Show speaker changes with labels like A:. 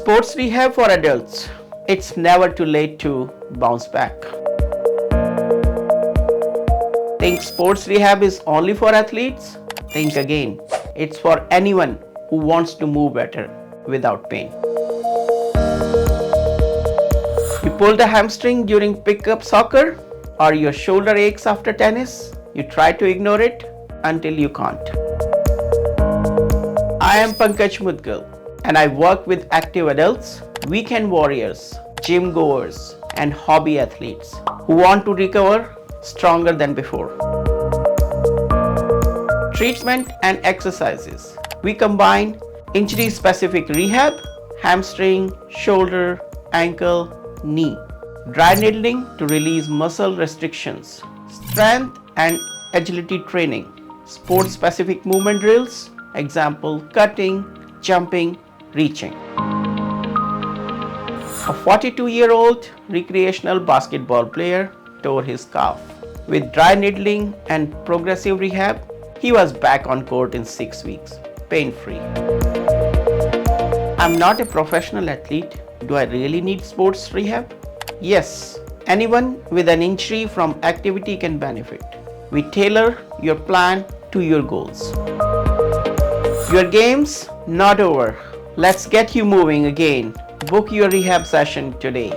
A: Sports rehab for adults. It's never too late to bounce back. Think sports rehab is only for athletes? Think again. It's for anyone who wants to move better without pain. You pulled a hamstring during pickup soccer, or your shoulder aches after tennis? You try to ignore it until you can't. I am Pankaj Mudgal, and I work with active adults, weekend warriors, gym goers, and hobby athletes who want to recover stronger than before. Treatment and exercises. We combine injury-specific rehab, hamstring, shoulder, ankle, knee. Dry needling to release muscle restrictions. Strength and agility training. Sport-specific movement drills, example cutting, jumping, reaching. A 42-year-old recreational basketball player tore his calf. With dry needling and progressive rehab, he was back on court in 6 weeks, pain-free. I'm not a professional athlete. Do I really need sports rehab? Yes, anyone with an injury from activity can benefit. We tailor your plan to your goals. Your game's not over. Let's get you moving again. Book your rehab session today.